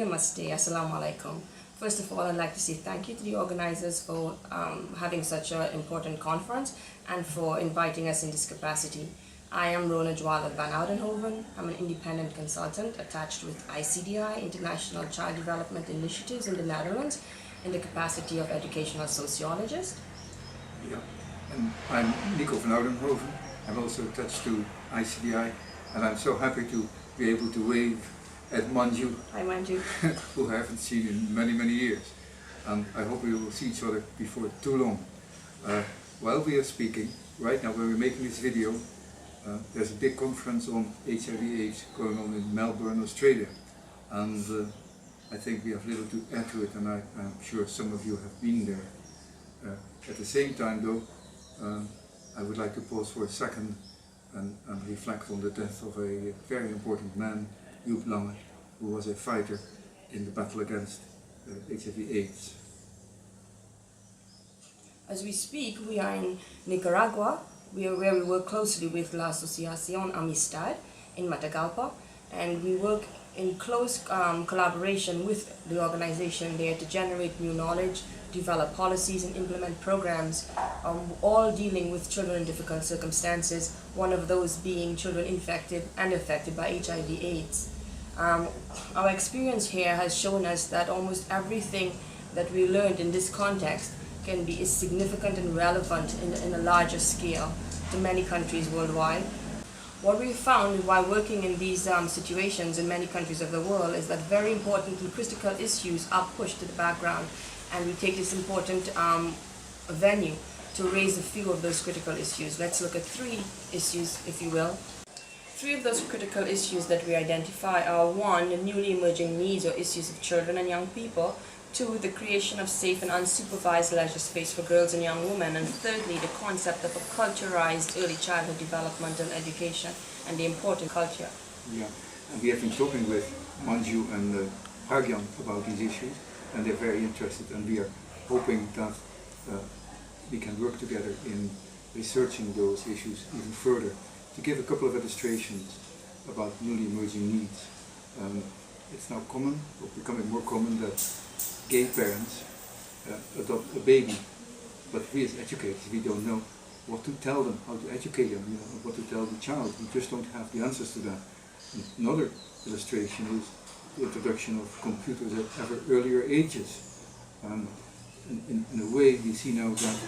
namaste, assalamu alaikum. First of all, I'd like to say thank you to the organizers for having such an important conference and for inviting us in this capacity. I am Rona van Oudenhoven. I'm an independent consultant attached with ICDI, International Child Development Initiatives in the Netherlands, in the capacity of educational sociologist. Yeah, and I'm Nico van Oudenhoven. I'm also attached to ICDI, and I'm so happy to be able to wave at Manju, Hi Manju. who I haven't seen in many, many years. And I hope we will see each other before too long. While we are speaking, right now when we're making this video, there's a big conference on HIV/AIDS going on in Melbourne, Australia. And I think we have little to add to it, and I'm sure some of you have been there. At the same time though, I would like to pause for a second and reflect on the death of a very important man, Jualla, who was a fighter in the battle against HIV/AIDS. As we speak, we are in Nicaragua, where we work closely with la Asociación Amistad in Matagalpa, and we work in close collaboration with the organization there to generate new knowledge, develop policies and implement programs, all dealing with children in difficult circumstances, one of those being children infected and affected by HIV/AIDS. Our experience here has shown us that almost everything that we learned in this context is significant and relevant in a larger scale to many countries worldwide. What we found while working in these situations in many countries of the world is that very important and critical issues are pushed to the background, and we take this important venue to raise a few of those critical issues. Let's look at 3 issues, if you will. 3 of those critical issues that we identify are: 1, the newly emerging needs or issues of children and young people; 2, the creation of safe and unsupervised leisure space for girls and young women; and thirdly, the concept of a culturalized early childhood development and education and the important culture. Yeah, and we have been talking with Manju and Hargyan about these issues, and they're very interested, and we are hoping that we can work together in researching those issues even further. To give a couple of illustrations about newly emerging needs, it's now common, or becoming more common, that gay parents adopt a baby, but we as educators, we don't know what to tell them, how to educate them, what to tell the child. We just don't have the answers to that. And another illustration is the introduction of computers at ever earlier ages. In a way, we see now that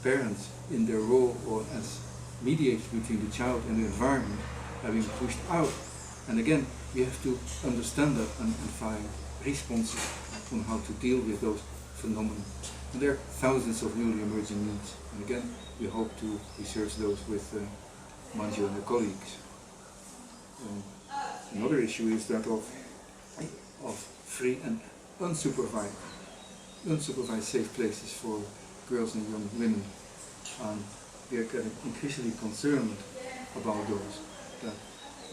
parents, in their role or as mediators between the child and the environment, are being pushed out. And again, we have to understand that and find responses on how to deal with those phenomena. And there are thousands of newly emerging needs. And again, we hope to research those with Manju and her colleagues. Another issue is that of free and unsupervised safe places for girls and young women. We are getting increasingly concerned about those, that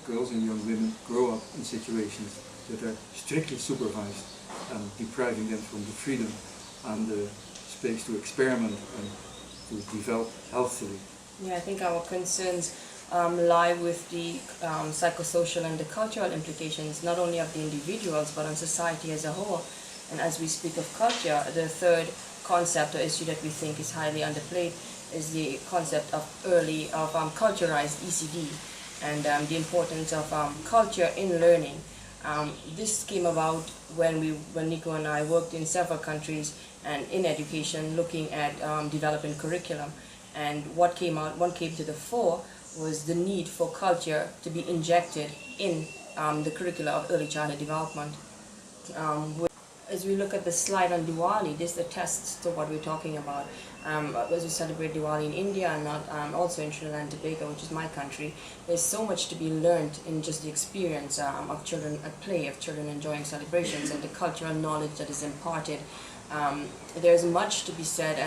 girls and young women grow up in situations that are strictly supervised and depriving them from the freedom and the space to experiment and to develop healthily. Yeah, I think our concerns lie with the psychosocial and the cultural implications, not only of the individuals but on society as a whole. And as we speak of culture, the 3rd concept or issue that we think is highly underplayed is the concept of culturalized ECD and the importance of culture in learning. This came about when Nico and I worked in several countries and in education, looking at developing curriculum. And what came to the fore was the need for culture to be injected in the curricula of early childhood development. As we look at the slide on Diwali, this attests to what we're talking about. As we celebrate Diwali in India and also in Trinidad and Tobago, which is my country, there's so much to be learned in just the experience of children at play, of children enjoying celebrations, and the cultural knowledge that is imparted. There's much to be said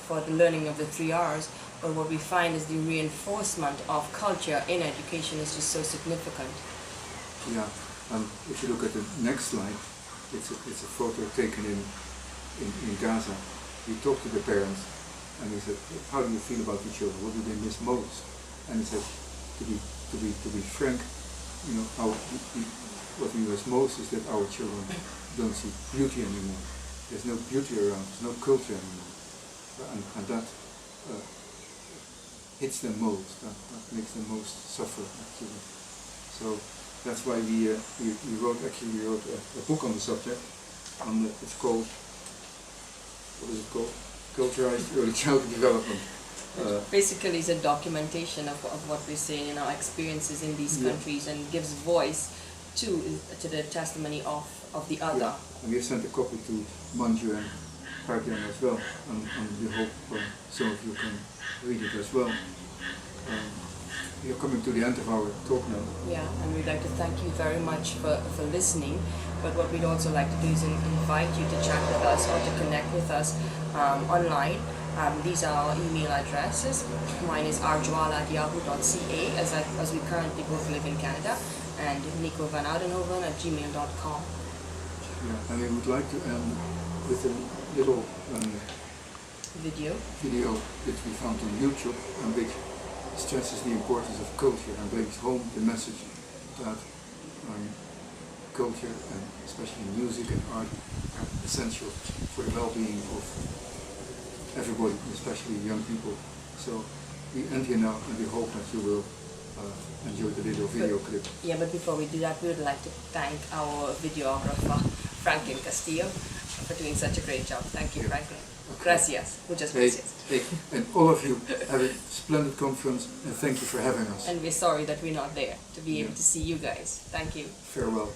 for the learning of the 3 R's, but what we find is the reinforcement of culture in education is just so significant. Yeah, if you look at the next slide, it's a photo taken in Gaza. We talked to the parents and we said, how do you feel about the children? What do they miss most? And he said, to be frank, how what we miss most is that our children don't see beauty anymore. There's no beauty around, there's no culture anymore. And that hits them most, that makes them most suffer actually. So that's why we wrote a book on the subject. It's called, what is it called? Culturalized Early Childhood Development. Basically, it's a documentation of what we're seeing in our experiences in these countries, and gives voice to the testimony of the other. Yeah. And we have sent a copy to Manju and Parkyan as well, and we hope some of you can read it as well. We are coming to the end of our talk now. Yeah, and we'd like to thank you very much for listening. But what we'd also like to do is invite you to chat with us or to connect with us online. These are our email addresses. Mine is rjualla@yahoo.ca, as we currently both live in Canada, and Nico van Oudenhoven @gmail.com. Yeah, and we would like to end with a little video which we found on YouTube, and which stresses the importance of culture and brings home the message that culture, and especially music and art, are essential for the well-being of everybody, especially young people. So we end here now, and we hope that you will enjoy the little video clip. Yeah, but before we do that, we would like to thank our videographer, Franklin Castillo, for doing such a great job. Thank you, Franklin. Okay. Gracias. Muchas gracias. Hey, and all of you have a splendid conference, and thank you for having us. And we're sorry that we're not there to be able to see you guys. Thank you. Farewell.